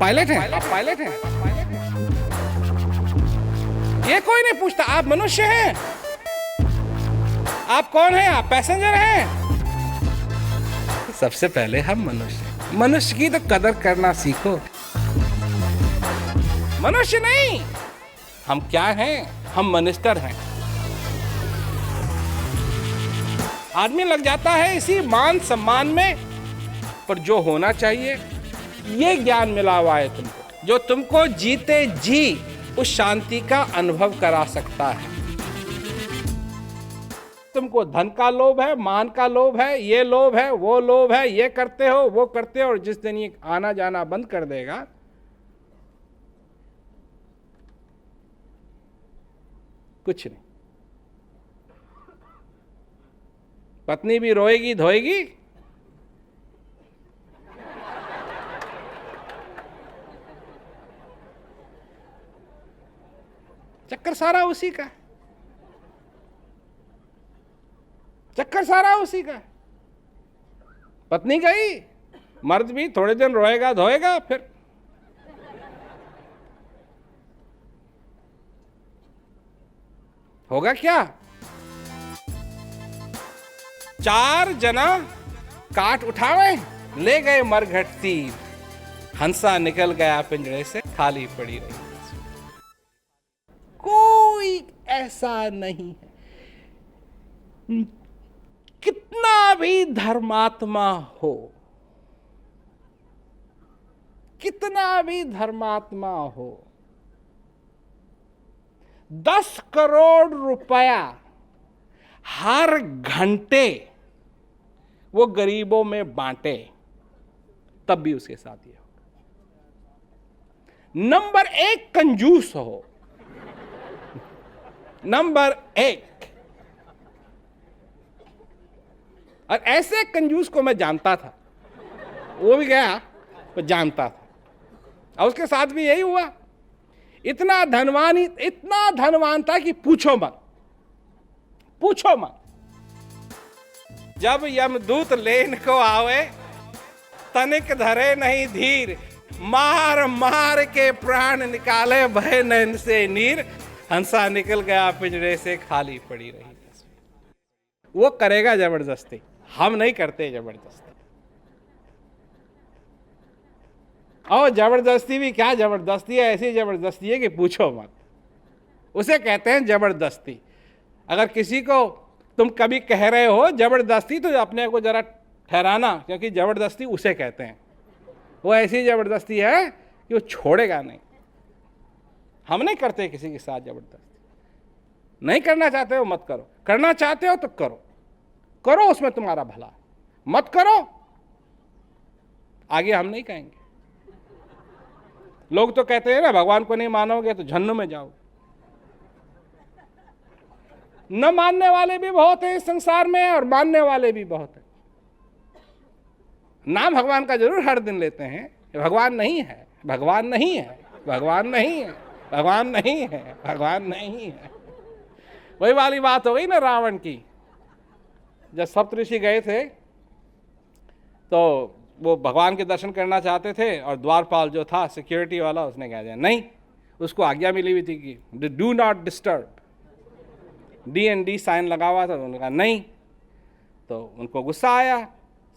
Pilot हैं? आप pilot हैं? ये कोई नहीं पूछता। आप मनुष्य हैं? आप कौन हैं? आप पैसेंजर हैं? सबसे पहले हम मनुष्य की तो कदर करना सीखो। मनुष्य नहीं, हम क्या हैं? हम मिनिस्टर हैं। आदमी लग जाता है इसी मान सम्मान में, पर जो होना चाहिए ये ज्ञान मिला हुआ है तुमको, जो तुमको जीते जी उस शांति का अनुभव करा सकता है। तुमको धन का लोभ है, मान का लोभ है, ये लोभ है, वो लोभ है, ये करते हो, वो करते हो, और जिस दिन ये आना जाना बंद कर देगा, कुछ नहीं। पत्नी भी रोएगी धोएगी, चक्कर सारा उसी का, चक्कर सारा उसी का। पत्नी गई, मर्द भी थोड़े दिन रोएगा धोएगा, फिर होगा क्या? 4 जना काट उठावे, ले गए मरघट तीर, हंसा निकल गया पिंजरे से, खाली पड़ी रही। कोई ऐसा नहीं है, कितना भी धर्मात्मा हो, कितना भी धर्मात्मा हो, 10 करोड़ रुपया हर घंटे वो गरीबों में बांटे, तब भी उसके साथ ये होगा। नंबर 1 कंजूस हो, नंबर 1। और ऐसे कंजूस को मैं जानता था, वो भी गया तो जानता था, और उसके साथ भी यही हुआ। इतना धनवान था कि पूछो मत, पूछो मत। जब यमदूत लेन को आवे, तनिक धरे नहीं धीर, मार मार के प्राण निकाले, भय नैन से नीर, हंसा निकल गया पिंजरे से, खाली पड़ी रही तस्वीर। वो करेगा जबरदस्ती, हम नहीं करते जबरदस्ती। और जबरदस्ती भी क्या जबरदस्ती है, ऐसी जबरदस्ती है कि पूछो मत। उसे कहते हैं जबरदस्ती। अगर किसी को तुम कभी कह रहे हो जबरदस्ती, तो अपने को जरा ठहराना, क्योंकि जबरदस्ती उसे कहते हैं। वो ऐसी जबरदस्ती है कि वो छोड़ेगा नहीं। हम नहीं करते किसी के साथ जबरदस्ती। नहीं करना चाहते हो मत करो, करना चाहते हो तो करो, करो उसमें तुम्हारा भला, मत करो आगे हम नहीं कहेंगे। लोग तो कहते हैं ना, भगवान को नहीं मानोगे तो जहन्नुम में जाओ। न मानने वाले भी बहुत हैं इस संसार में, और मानने वाले भी बहुत हैं। नाम भगवान का जरूर हर दिन लेते हैं, भगवान नहीं है, भगवान नहीं है, भगवान नहीं है, भगवान नहीं है, भगवान नहीं है। वही वाली बात हो गई ना रावण की। जब सप्तऋषि गए थे तो वो भगवान के दर्शन करना चाहते थे, और द्वारपाल जो था सिक्योरिटी वाला, उसने कह दिया नहीं। उसको आज्ञा मिली हुई थी कि do not disturb, D&D sign लगा हुआ था, उन्होंने कहा नहीं। तो उनको गुस्सा आया,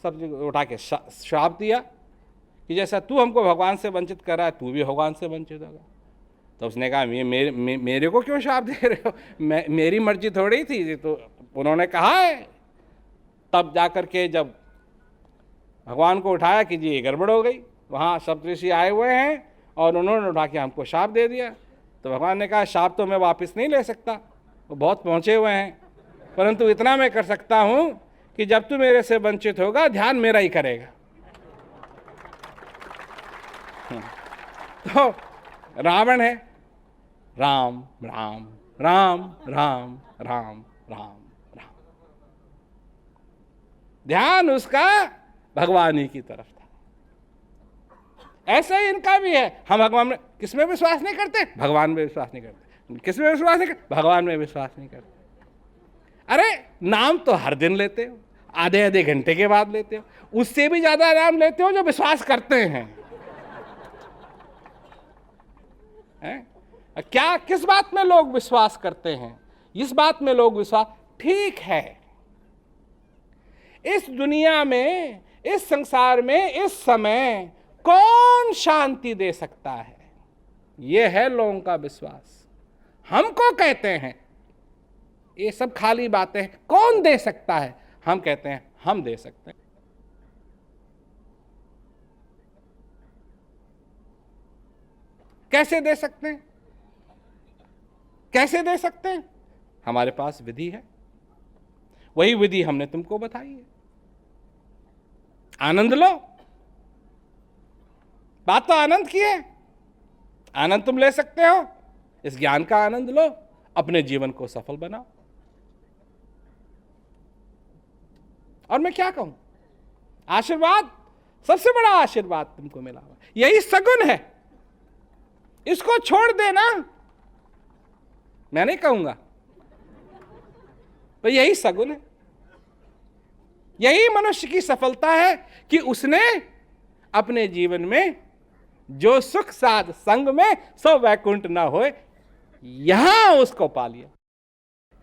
सब उठा के श्राप दिया कि जैसा तू हमको भगवान से वंचित कर रहा है, तू भी भगवान से वंचित होगा। तो उसने कहा मेरे को क्यों श्राप दे रहे हो, मेरी मर्जी थोड़ी थी, तो उन्होंने कहा है। तब जाकर के जब भगवान को उठाया कि जी ये गड़बड़ हो गई, वहाँ सप्तऋषि आए हुए हैं और उन्होंने उठा के हमको श्राप दे दिया। तो भगवान ने कहा श्राप तो मैं वापस नहीं ले सकता, वो बहुत पहुँचे हुए हैं, परंतु इतना मैं कर सकता हूँ कि जब तू मेरे से वंचित होगा, ध्यान मेरा ही करेगा। तो रावण है राम राम राम राम राम राम राम, ध्यान उसका भगवान ही की तरफ था। ऐसा ही इनका भी है। हम भगवान में किस में विश्वास नहीं करते, भगवान में विश्वास नहीं करते। किस में विश्वास नहीं करते, भगवान में विश्वास नहीं करते। अरे नाम तो हर दिन लेते हो, आधे आधे घंटे के बाद लेते हो, उससे भी ज्यादा नाम लेते हो जो विश्वास करते हैं। हैं? क्या किस बात में लोग विश्वास करते हैं? इस बात में लोग विश्वास, ठीक है, इस दुनिया में, इस संसार में, इस समय कौन शांति दे सकता है? यह है लोगों का विश्वास। हमको कहते हैं ये सब खाली बातें हैं, कौन दे सकता है? हम कहते हैं हम दे सकते हैं। कैसे दे सकते हैं? कैसे दे सकते हैं? हमारे पास विधि है, वही विधि हमने तुमको बताई है। आनंद लो। बात तो आनंद की है, आनंद तुम ले सकते हो, इस ज्ञान का आनंद लो, अपने जीवन को सफल बनाओ। और मैं क्या कहूं, आशीर्वाद, सबसे बड़ा आशीर्वाद तुमको मिला हुआ, यही सगुन है, इसको छोड़ देना मैं नहीं कहूंगा, तो यही सगुन है, यही मनुष्य की सफलता है कि उसने अपने जीवन में जो सुख साध संग में सो वैकुंठ ना होए, यहां उसको पा लिया।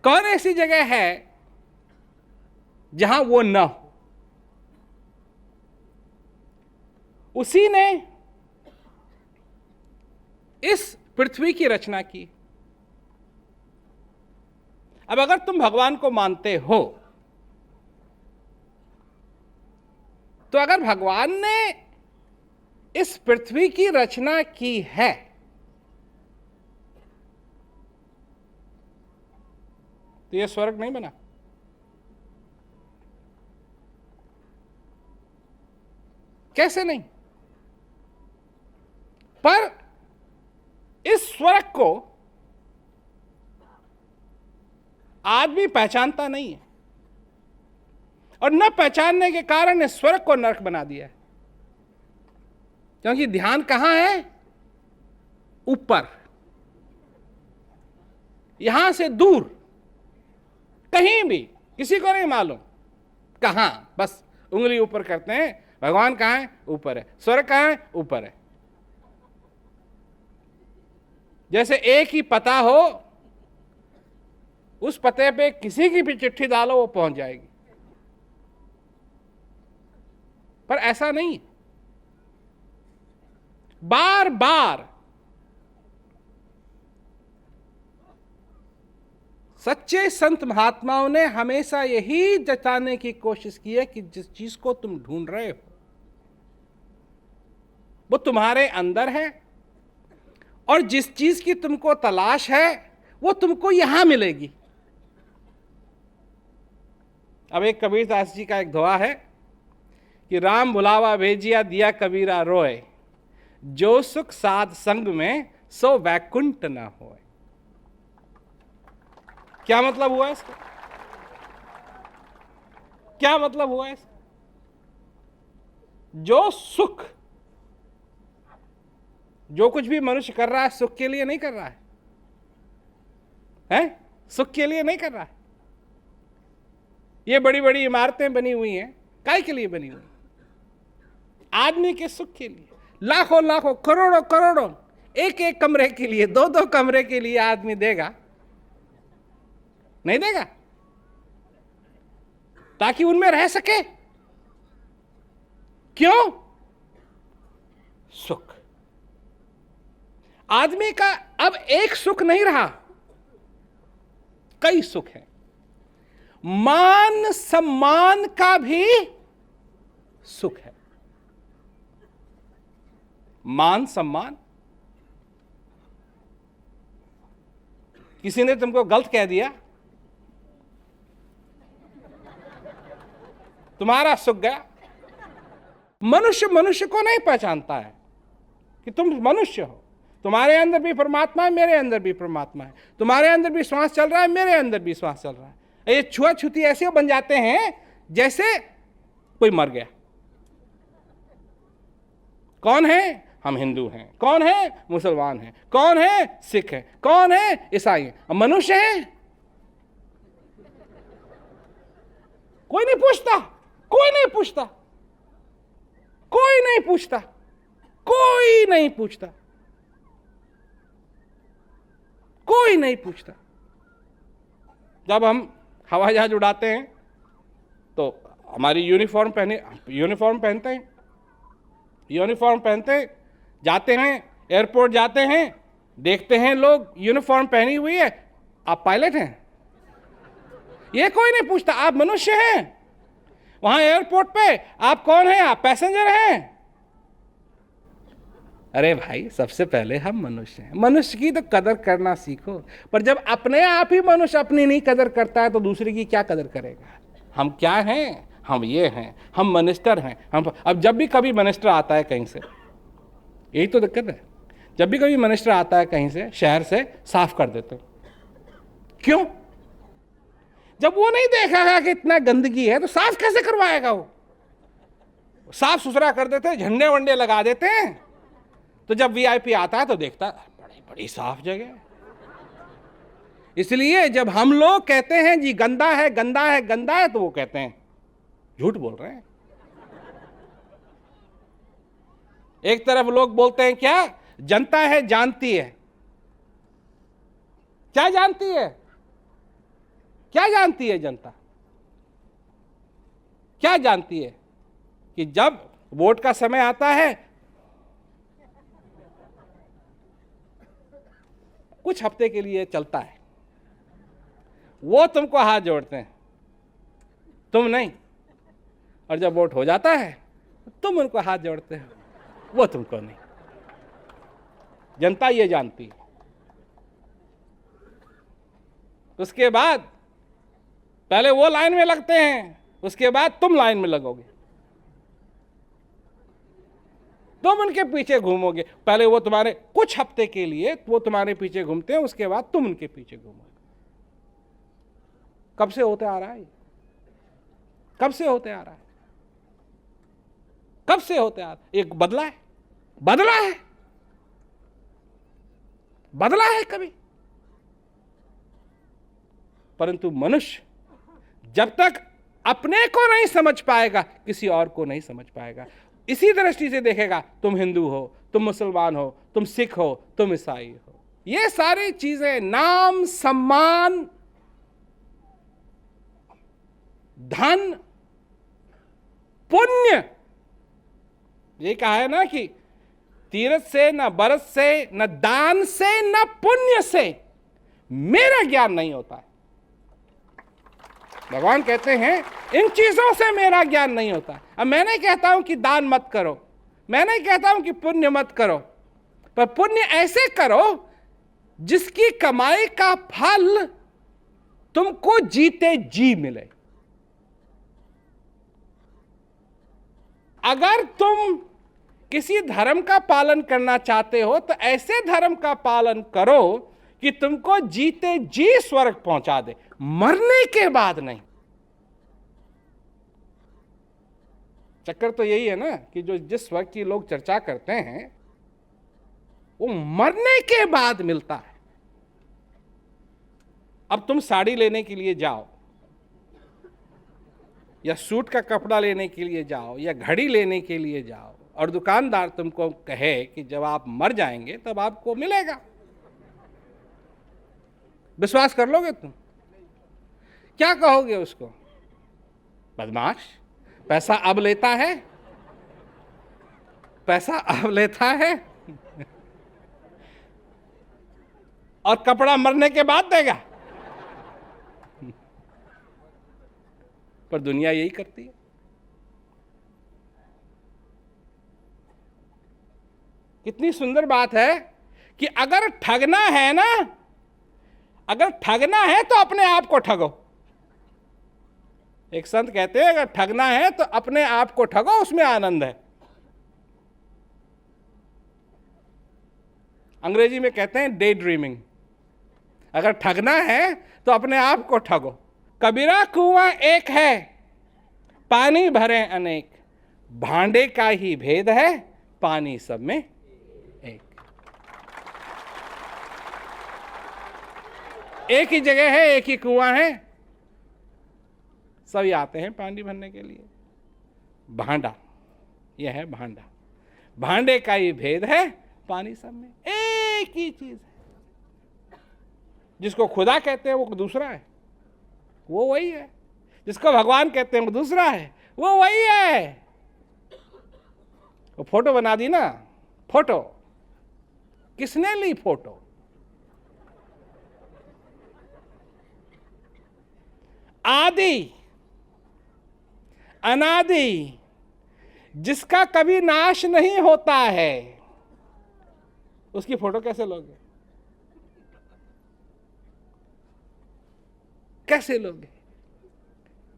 कौन ऐसी जगह है जहां वो न हो? उसी ने इस पृथ्वी की रचना की। अब अगर तुम भगवान को मानते हो, तो अगर भगवान ने इस पृथ्वी की रचना की है, तो यह स्वर्ग नहीं बना। कैसे नहीं? पर इस स्वर्ग को आदमी पहचानता नहीं है, और न पहचानने के कारण इस स्वर्ग को नरक बना दिया है। क्योंकि ध्यान कहां है? ऊपर, यहां से दूर, कहीं भी, किसी को नहीं मालूम कहां, बस उंगली ऊपर करते हैं, भगवान कहां है? ऊपर है। स्वर्ग कहां है? ऊपर है। जैसे एक ही पता हो, उस पते पे किसी की भी चिट्ठी डालो वो पहुंच जाएगी, पर ऐसा नहीं। बार बार सच्चे संत महात्माओं ने हमेशा यही जताने की कोशिश की है कि जिस चीज को तुम ढूंढ रहे हो वो तुम्हारे अंदर है, और जिस चीज की तुमको तलाश है वो तुमको यहां मिलेगी। अब एक कबीरदास जी का एक दोहा है कि राम बुलावा भेजिया दिया कबीरा रोए, जो सुख साध संग में सो वैकुंठ न होए। क्या मतलब हुआ इसका? क्या मतलब हुआ इसका? जो सुख, जो कुछ भी मनुष्य कर रहा है सुख के लिए नहीं कर रहा है, हैं? सुख के लिए नहीं कर रहा है। ये बड़ी बड़ी इमारतें बनी हुई हैं, काय के लिए बनी हुई? आदमी के सुख के लिए। लाखों लाखों, करोड़ों करोड़ों, एक एक कमरे के लिए, दो दो कमरे के लिए आदमी देगा? नहीं देगा, ताकि उनमें रह सके। क्यों? सुख। आदमी का अब एक सुख नहीं रहा, कई सुख हैं। मान सम्मान का भी सुख है। मान सम्मान, किसी ने तुमको गलत कह दिया, तुम्हारा सुख गया। मनुष्य मनुष्य को नहीं पहचानता है कि तुम मनुष्य हो। तुम्हारे अंदर भी परमात्मा है, मेरे अंदर भी परमात्मा है। तुम्हारे अंदर भी श्वास चल रहा है, मेरे अंदर भी श्वास चल रहा है। ये छुआछूती ऐसे बन जाते हैं जैसे कोई मर गया। कौन है? हम हिंदू हैं। कौन है? मुसलमान हैं। कौन है? सिख है। कौन है? ईसाई है। अब मनुष्य है, कोई नहीं पूछता, कोई नहीं पूछता, कोई नहीं पूछता, कोई नहीं पूछता। कोई नहीं पूछता। जब हम हवाई जहाज उड़ाते हैं तो हमारी यूनिफॉर्म पहनते हैं, यूनिफॉर्म पहनते जाते हैं, एयरपोर्ट जाते हैं, देखते हैं लोग यूनिफॉर्म पहनी हुई है, आप पायलट हैं? ये कोई नहीं पूछता। आप मनुष्य हैं। वहां एयरपोर्ट पे आप कौन हैं? आप पैसेंजर हैं। अरे भाई, सबसे पहले हम मनुष्य हैं। मनुष्य की तो कदर करना सीखो। पर जब अपने आप ही मनुष्य अपनी नहीं कदर करता है तो दूसरे की क्या कदर करेगा? हम क्या हैं? हम ये हैं, हम मिनिस्टर हैं। हम अब जब भी कभी मिनिस्टर आता है कहीं से, यही तो दिक्कत है, जब भी कभी मिनिस्टर आता है कहीं से, शहर से, साफ कर देते हैं। क्यों? जब वो नहीं देखेगा कि इतना गंदगी है तो साफ कैसे करवाएगा? वो साफ सुथरा कर देते हैं, झंडे वंडे लगा देते हैं। तो जब वीआईपी आता है तो देखता है बड़ी बड़ी साफ जगह। इसलिए जब हम लोग कहते हैं जी गंदा है गंदा है गंदा है, तो वो कहते हैं झूठ बोल रहे हैं। एक तरफ लोग बोलते हैं क्या जनता है जानती है। क्या जानती है? क्या जानती है जनता? क्या जानती है? कि जब वोट का समय आता है कुछ हफ्ते के लिए चलता है, वो तुमको हाथ जोड़ते हैं, तुम नहीं। और जब वोट हो जाता है तुम उनको हाथ जोड़ते हो, वो तुमको नहीं। जनता ये जानती है। उसके बाद पहले वो लाइन में लगते हैं, उसके बाद तुम लाइन में लगोगे, तुम उनके पीछे घूमोगे। पहले वो तुम्हारे कुछ हफ्ते के लिए वो तुम्हारे पीछे घूमते हैं, उसके बाद तुम उनके पीछे घूमोगे। कब से होते आ रहा है? कब से होते आ रहा है? कब से होते आ रहा है? एक बदला है, बदला है, बदला है कभी? परंतु मनुष्य जब तक अपने को नहीं समझ पाएगा किसी और को नहीं समझ पाएगा। इसी दृष्टि से देखेगा, तुम हिंदू हो, तुम मुसलमान हो, तुम सिख हो, तुम ईसाई हो, ये सारी चीजें नाम, सम्मान, धन, पुण्य, ये कहा है ना कि तीर्थ से, न बरत से, न दान से, न पुण्य से मेरा ज्ञान नहीं होता है। भगवान कहते हैं इन चीजों से मेरा ज्ञान नहीं होता। अब मैं नहीं कहता हूं कि दान मत करो, मैं नहीं कहता हूं कि पुण्य मत करो, पर पुण्य ऐसे करो जिसकी कमाई का फल तुमको जीते जी मिले। अगर तुम किसी धर्म का पालन करना चाहते हो तो ऐसे धर्म का पालन करो कि तुमको जीते जी स्वर्ग पहुंचा दे, मरने के बाद नहीं। चक्कर तो यही है ना कि जो जिस स्वर्ग की लोग चर्चा करते हैं वो मरने के बाद मिलता है। अब तुम साड़ी लेने के लिए जाओ या सूट का कपड़ा लेने के लिए जाओ या घड़ी लेने के लिए जाओ और दुकानदार तुमको कहे कि जब आप मर जाएंगे तब आपको मिलेगा, विश्वास कर लोगे तुम? क्या कहोगे उसको? बदमाश, पैसा अब लेता है, पैसा अब लेता है और कपड़ा मरने के बाद देगा। पर दुनिया यही करती है। कितनी सुंदर बात है कि अगर ठगना है ना, अगर ठगना है तो अपने आप को ठगो। एक संत कहते हैं अगर ठगना है तो अपने आप को ठगो, उसमें आनंद है। अंग्रेजी में कहते हैं डे ड्रीमिंग। अगर ठगना है तो अपने आप को ठगो। कबीरा कुआं एक है, पानी भरे अनेक, भांडे का ही भेद है, पानी सब में एक। एक ही जगह है, एक ही कुआं है, सभी आते हैं पानी भरने के लिए। भांडा, यह है भांडा, भांडे का ही भेद है, पानी सब में एक ही चीज है। जिसको खुदा कहते हैं वो दूसरा है, वो वही है। जिसको भगवान कहते हैं वो दूसरा है, वो वही है। वो फोटो बना दी ना, फोटो किसने ली? फोटो आदि अनादि, जिसका कभी नाश नहीं होता है, उसकी फोटो कैसे लोगे? कैसे लोगे?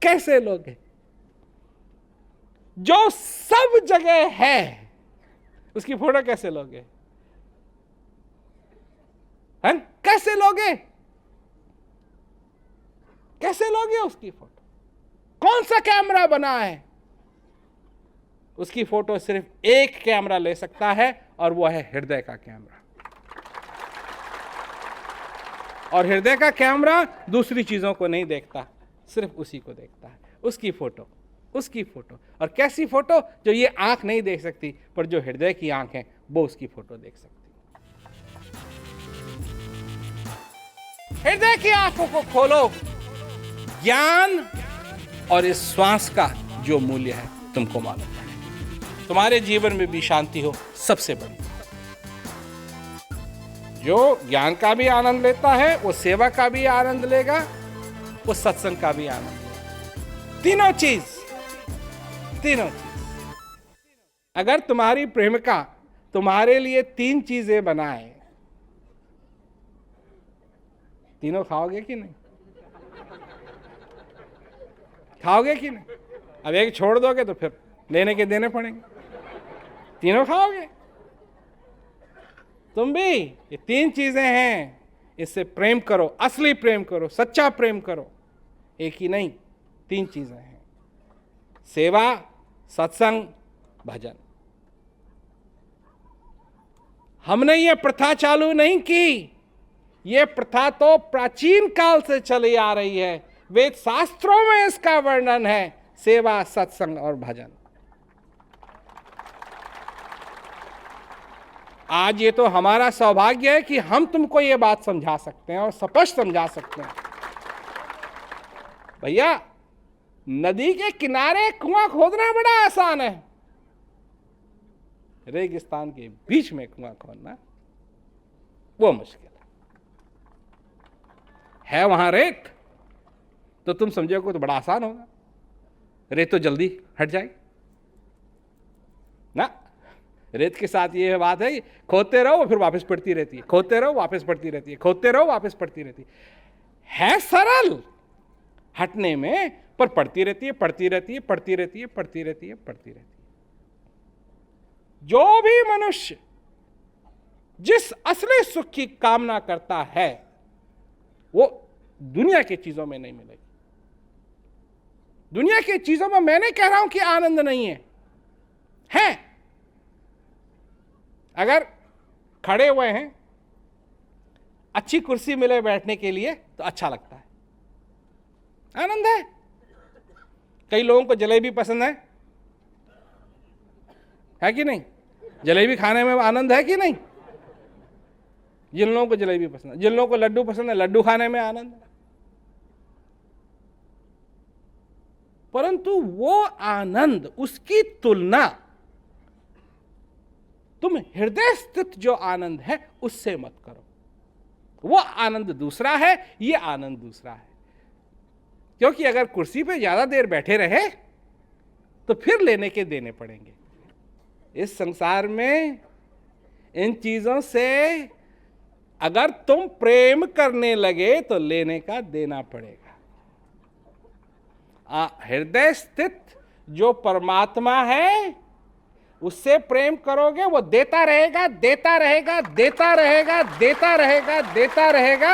कैसे लोगे? जो सब जगह है उसकी फोटो कैसे लोगे? हैं? कैसे लोगे? कैसे लोगे उसकी फोटो? कौन सा कैमरा बना है? उसकी फोटो सिर्फ एक कैमरा ले सकता है और वो है हृदय का कैमरा। और हृदय का कैमरा दूसरी चीजों को नहीं देखता, सिर्फ उसी को देखता है। उसकी फोटो, उसकी फोटो। और कैसी फोटो? जो ये आंख नहीं देख सकती, पर जो हृदय की आंख है वो उसकी फोटो देख सकती। हृदय की आंखों को खोलो, ज्ञान और इस श्वास का जो मूल्य है तुमको मालूम है, तुम्हारे जीवन में भी शांति हो। सबसे बड़ी जो ज्ञान का भी आनंद लेता है वो सेवा का भी आनंद लेगा, वो सत्संग का भी आनंद लेगा। तीनों चीज। अगर तुम्हारी प्रेमिका तुम्हारे लिए 3 चीजें बनाए, तीनों खाओगे कि नहीं? खाओगे कि नहीं? अब एक छोड़ दोगे तो फिर लेने के देने पड़ेंगे। तीनों खाओगे। तुम भी ये 3 चीजें हैं, इससे प्रेम करो, असली प्रेम करो, सच्चा प्रेम करो। एक ही नहीं, 3 चीजें हैं, सेवा, सत्संग, भजन। हमने ये प्रथा चालू नहीं की, ये प्रथा तो प्राचीन काल से चली आ रही है। वेद शास्त्रों में इसका वर्णन है, सेवा, सत्संग और भजन। आज ये तो हमारा सौभाग्य है कि हम तुमको ये बात समझा सकते हैं और स्पष्ट समझा सकते हैं। भैया, नदी के किनारे कुआं खोदना बड़ा आसान है, रेगिस्तान के बीच में कुआं खोदना वो मुश्किल है। वहां रेत तो तुम समझोगे तो बड़ा आसान होगा, रेत तो जल्दी हट जाएगी ना। रेत के साथ ये बात है, खोदते रहो फिर वापस पड़ती रहती है, खोदते रहो वापस पड़ती रहती है, खोदते रहो वापस पड़ती रहती है सरल हटने में, पर पड़ती रहती है, पड़ती रहती है, पड़ती रहती है, पड़ती रहती है, पड़ती रहती है। जो भी मनुष्य जिस असली सुख की कामना करता है वो दुनिया की चीजों में नहीं मिलेगी। दुनिया की चीजों में मैं नहीं कह रहा हूं कि आनंद नहीं है। अगर खड़े हुए हैं, अच्छी कुर्सी मिले बैठने के लिए तो अच्छा लगता है, आनंद है। कई लोगों को जलेबी पसंद है कि नहीं? जलेबी खाने में आनंद है कि नहीं? जिन लोगों को जलेबी पसंद है, जिन लोगों को लड्डू पसंद है, लड्डू खाने में आनंद है। परंतु वो आनंद, उसकी तुलना तुम हृदय स्थित जो आनंद है उससे मत करो। वो आनंद दूसरा है, ये आनंद दूसरा है। क्योंकि अगर कुर्सी पे ज्यादा देर बैठे रहे तो फिर लेने के देने पड़ेंगे। इस संसार में इन चीजों से अगर तुम प्रेम करने लगे तो लेने का देना पड़ेगा। हृदय स्थित जो परमात्मा है उससे प्रेम करोगे, वो देता रहेगा, देता रहेगा, देता रहेगा, देता रहेगा, देता रहेगा,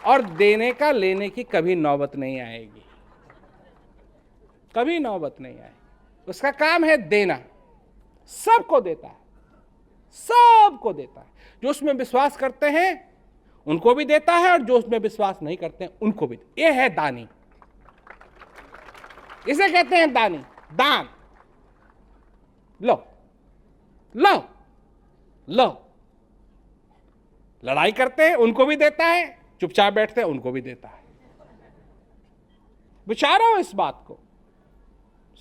और देने का लेने की कभी नौबत नहीं आएगी, कभी नौबत नहीं आएगी। उसका काम है देना, सबको देता है, सबको देता है। जो उसमें विश्वास करते हैं उनको भी देता है, और जो उसमें विश्वास नहीं करते हैं उनको भी। ये है दानी, इसे कहते हैं दानी, दान। लो लो लो। लड़ाई करते हैं उनको भी देता है, चुपचाप बैठते हैं उनको भी देता है। विचारो इस बात को,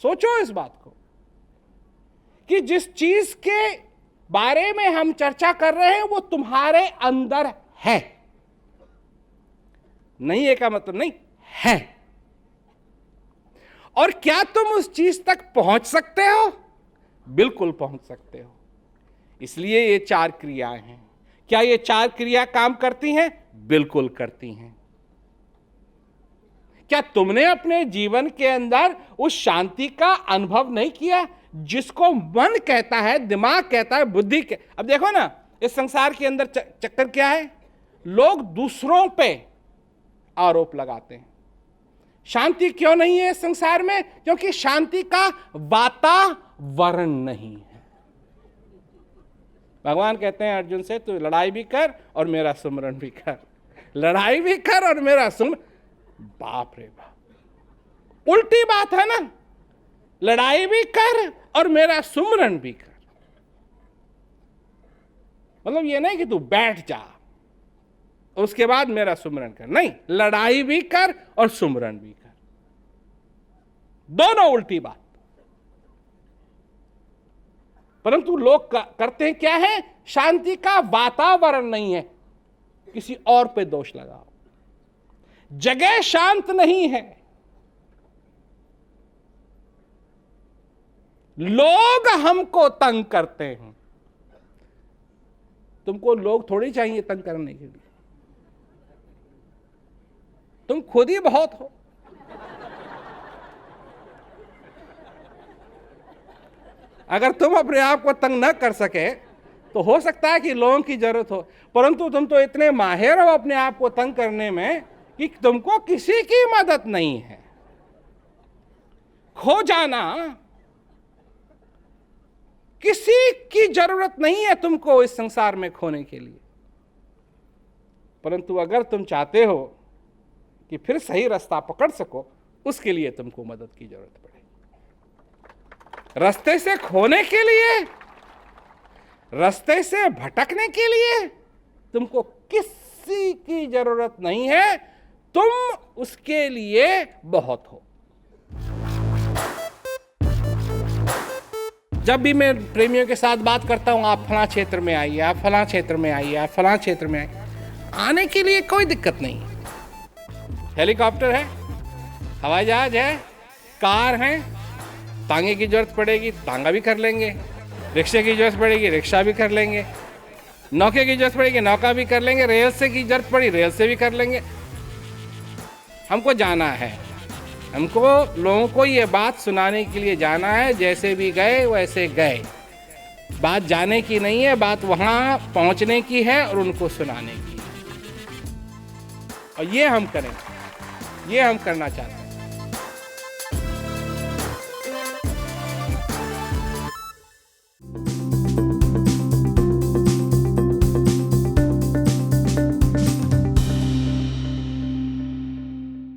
सोचो इस बात को कि जिस चीज के बारे में हम चर्चा कर रहे हैं वो तुम्हारे अंदर है। नहीं है का मतलब नहीं है। और क्या तुम उस चीज तक पहुंच सकते हो? बिल्कुल पहुंच सकते हो। इसलिए ये 4 क्रियाएं हैं। क्या ये 4 क्रिया काम करती हैं? बिल्कुल करती हैं। क्या तुमने अपने जीवन के अंदर उस शांति का अनुभव नहीं किया जिसको मन कहता है, दिमाग कहता है, बुद्धि अब देखो ना, इस संसार के अंदर चक्कर क्या है? लोग दूसरों पे आरोप लगाते हैं। शांति क्यों नहीं है इस संसार में? क्योंकि शांति का वातावरण नहीं है। भगवान कहते हैं अर्जुन से, तू लड़ाई भी कर और मेरा सुमरन भी कर, लड़ाई भी कर और मेरा सुमरन। बाप रे बाप, उल्टी बात है ना। लड़ाई भी कर और मेरा सुमरन भी कर, मतलब ये नहीं कि तू बैठ जा उसके बाद मेरा सुमरन कर, नहीं, लड़ाई भी कर और सुमरन भी कर, दोनों उल्टी बात। परंतु लोग करते हैं क्या है? शांति का वातावरण नहीं है, किसी और पे दोष लगाओ। जगह शांत नहीं है, लोग हमको तंग करते हैं। तुमको लोग थोड़ी चाहिए तंग करने के लिए, तुम खुद ही बहुत हो। अगर तुम अपने आप को तंग न कर सके तो हो सकता है कि लोगों की जरूरत हो, परंतु तुम तो इतने माहिर हो अपने आप को तंग करने में कि तुमको किसी की मदद नहीं है। खो जाना, किसी की जरूरत नहीं है तुमको इस संसार में खोने के लिए। परंतु अगर तुम चाहते हो कि फिर सही रास्ता पकड़ सको, उसके लिए तुमको मदद की जरूरत पड़ेगी। रास्ते से खोने के लिए, रास्ते से भटकने के लिए तुमको किसी की जरूरत नहीं है, तुम उसके लिए बहुत हो। जब भी मैं प्रेमियों के साथ बात करता हूं, आप फलां क्षेत्र में आइए, आप फलां क्षेत्र में आइए, आप फलां क्षेत्र में आइए, आने के लिए कोई दिक्कत नहीं है। हेलीकॉप्टर है, हवाई जहाज है, कार है, तांगे की जरूरत पड़ेगी तांगा भी कर लेंगे, रिक्शे की जरूरत पड़ेगी रिक्शा भी कर लेंगे, नौके की जरूरत पड़ेगी नौका भी कर लेंगे, रेल से की जरूरत पड़ी रेल से भी कर लेंगे। हमको जाना है, हमको लोगों को ये बात सुनाने के लिए जाना है, जैसे भी गए वैसे गए। बात जाने की नहीं है, बात वहाँ पहुँचने की है और उनको सुनाने की है। और ये हम करें, ये हम करना चाहते हैं।